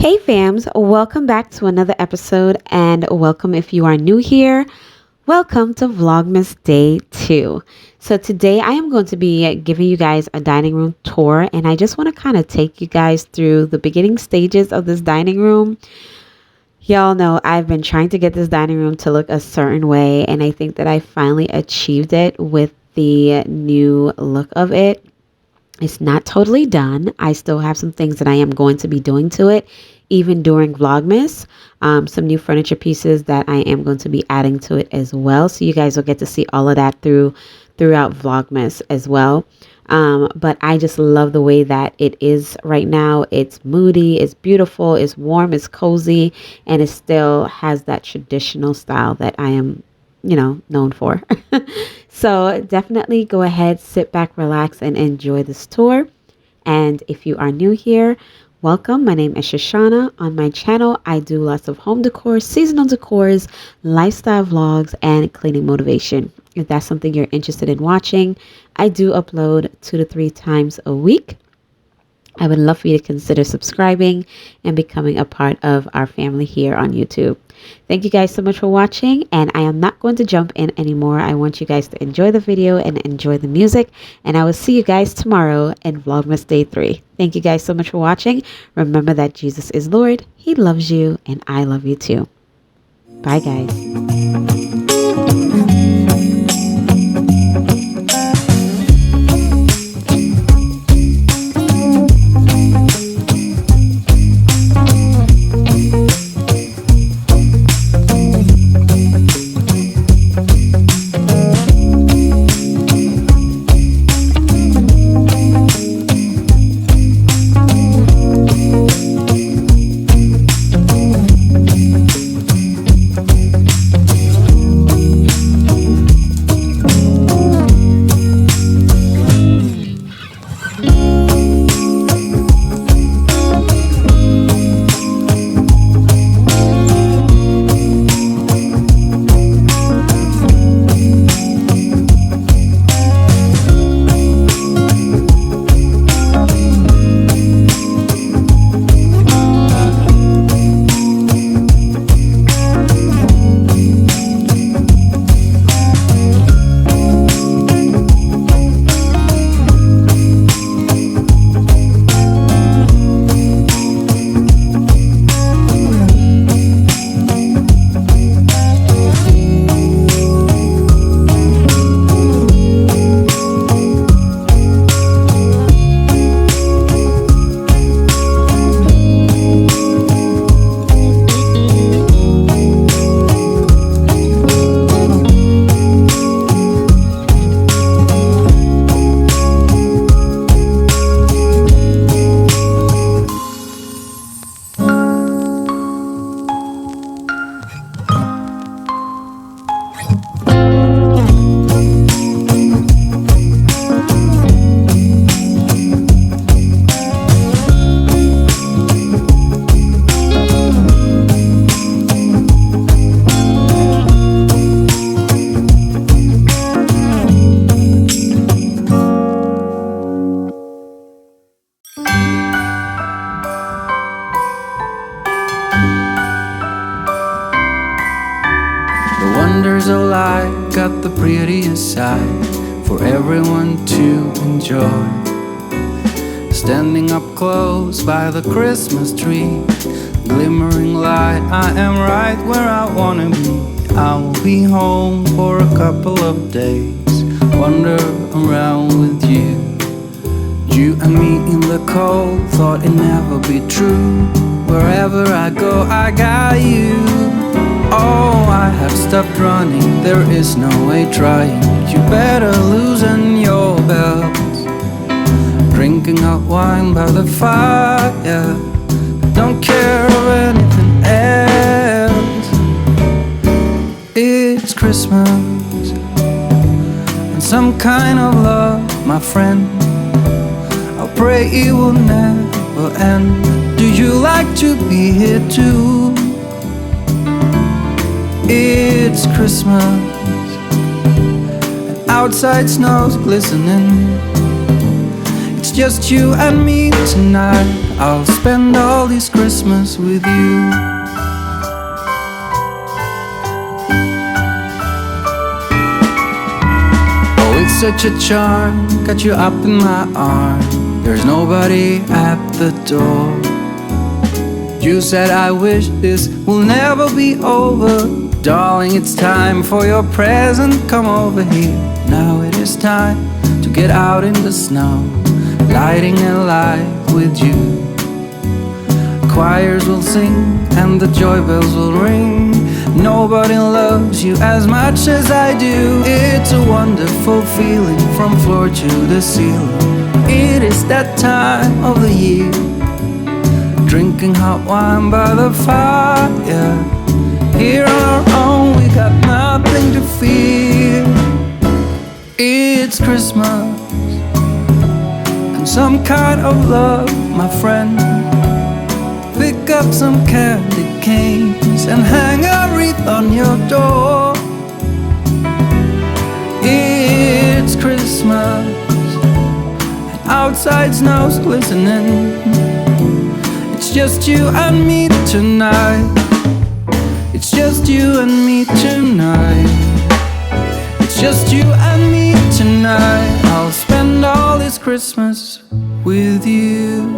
Hey fams, welcome back to another episode and welcome if you are new here. Welcome to Vlogmas Day 2. So today I am going to be giving you guys a dining room tour, and I just want to kind of take you guys through the beginning stages of this dining room. Y'all know I've been trying to get this dining room to look a certain way, and I think that I finally achieved it with the new look of it. It's not totally done. I still have some things that I am going to be doing to it, even during Vlogmas. Some new furniture pieces that I am going to be adding to it as well. So you guys will get to see all of that throughout Vlogmas as well. But I just love the way that it is right now. It's moody, it's beautiful, it's warm, it's cozy, and it still has that traditional style that I am known for. So definitely go ahead, sit back, relax, and enjoy this tour. And if you are new here, welcome. My name is Shushana. On my channel, I do lots of home decor, seasonal decors, lifestyle vlogs, and cleaning motivation. If that's something you're interested in watching, I do upload 2 to 3 times a week. I would love for you to consider subscribing and becoming a part of our family here on YouTube. Thank you guys so much for watching, and I am not going to jump in anymore. I want you guys to enjoy the video and enjoy the music, and I will see you guys tomorrow in Vlogmas Day 3. Thank you guys so much for watching. Remember that Jesus is Lord. He loves you, and I love you too. Bye, guys. Wonders of life got the prettiest side for everyone to enjoy. Standing up close by the Christmas tree, glimmering light, I am right where I wanna be. I will be home for a couple of days, wander around with you. You and me in the cold, thought it'd never be true. Wherever I go, I got you. Oh, I have stopped running, there is no way trying. You better loosen your belt. Drinking hot wine by the fire, don't care of anything else. It's Christmas and some kind of love, my friend. I pray it will never end. Do you like to be here too? It's Christmas and outside snow's glistening. It's It's just you and me tonight. I'll spend all this Christmas with you. Oh, it's such a charm, got you up in my arms. There's nobody at the door. You said I wish this will never be over. Darling, it's time for your present. Come over here. Now it is time to get out in the snow, lighting a light with you. Choirs will sing and the joy bells will ring. Nobody loves you as much as I do. It's a wonderful feeling from floor to the ceiling. It is that time of the year, drinking hot wine by the fire. Here on our own, we got nothing to fear. It's Christmas and some kind of love, my friend. Pick up some candy canes and hang a wreath on your door. It's Christmas and outside snow's glistening. It's just you and me tonight. It's just you and me tonight. It's just you and me tonight. I'll spend all this Christmas with you.